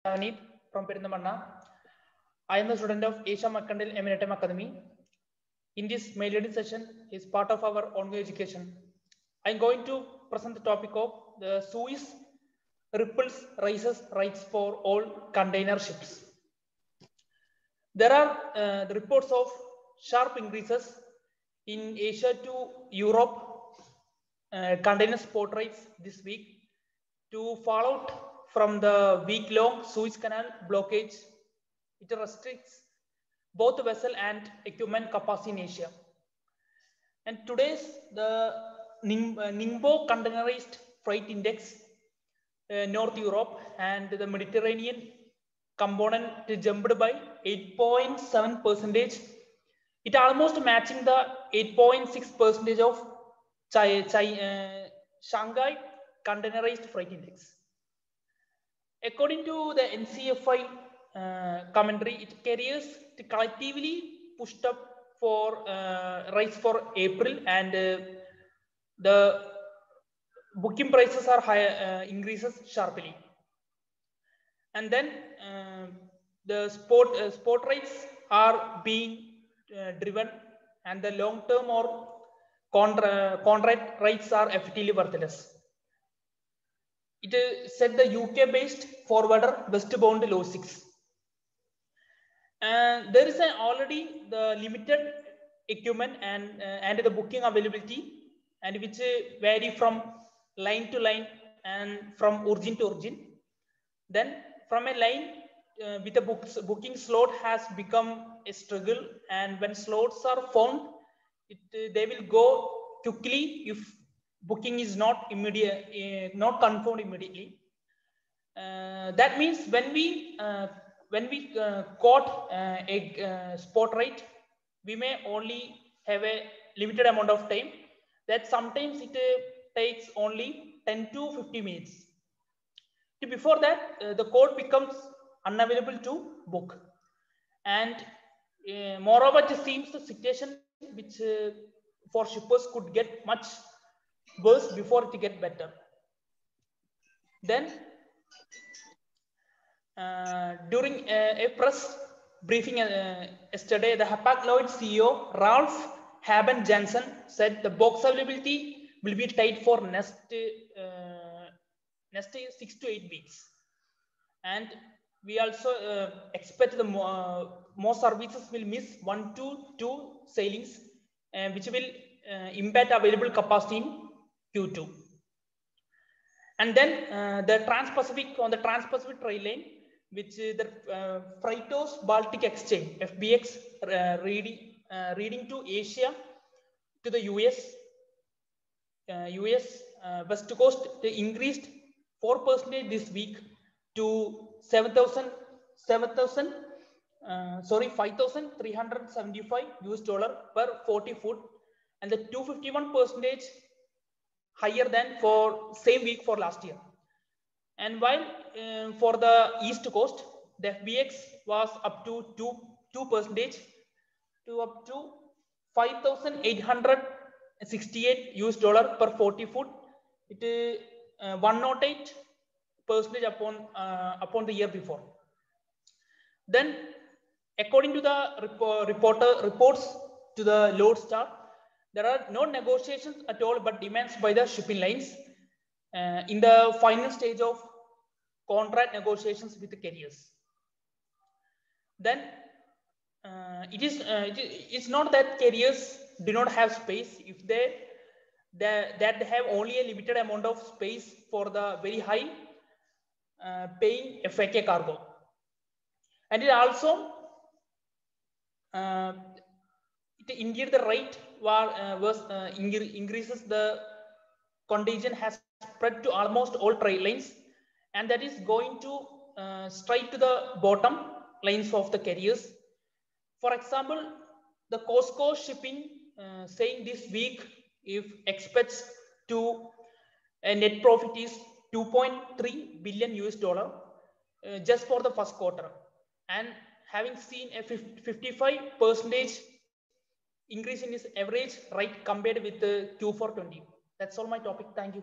Navneet from Perindamanna. I am a student of Asia Markandil Emiratum Academy. In this mail reading session is part of our ongoing education. I am going to present the topic of the Suez ripples raises rights for all container ships. There are the reports of sharp increases in Asia to Europe container spot rates this week to fall out from the week-long Suez Canal blockage. It restricts both vessel and equipment capacity in Asia. And today's the Ningbo containerized freight index, North Europe and the Mediterranean component jumped by 8.7%. It almost matching the 8.6% of Shanghai containerized freight index. According to the NCFI commentary, it carriers collectively pushed up for rise for April, and the booking prices are higher, increases sharply. And then the spot rates are being driven, and the long-term or contract rates are effectively worthless. It said the UK-based forwarder westbound low 6. And there is already the limited equipment and the booking availability, and which vary from line to line and from origin to origin. Then from a line with a booking slot has become a struggle, and when slots are found, they will go quickly if booking is not immediate, not confirmed immediately. That means when we quote a spot rate, we may only have a limited amount of time. That sometimes it takes only 10 to 50 minutes. Before that, the code becomes unavailable to book, and moreover, it seems the situation which for shippers could get much worse before it get better. Then during a press briefing yesterday, the Hapag-Lloyd CEO Ralph Haben Jansen said the box availability will be tight for next 6 to 8 weeks, and we also expect the more services will miss 1 to 2 sailings, which will impact available capacity in Q2. And then the Trans-Pacific, on the Trans-Pacific trade lane, which the Freightos Baltic Exchange (FBX) reading to Asia to the US West Coast, they increased 4% this week to 5,375 US dollar per 40 foot, and the 251% higher than for same week for last year. And while for the East Coast, the FBX was up to 2% to up to 5,868 US dollar per 40 foot. It 108% upon the year before. Then, according to the reports to the Lodestar, there are no negotiations at all, but demands by the shipping lines in the final stage of contract negotiations with the carriers. Then it's not that carriers do not have space. If they have only a limited amount of space for the very high paying FAK cargo, and it also indeed the rate increases. The contagion has spread to almost all trade lanes, and that is going to straight to the bottom lines of the carriers. For example, the COSCO shipping saying this week if expects to a net profit is 2.3 billion US dollar just for the first quarter, and having seen a 55% increase in its average rate compared with Q4 20. That's all my topic. Thank you.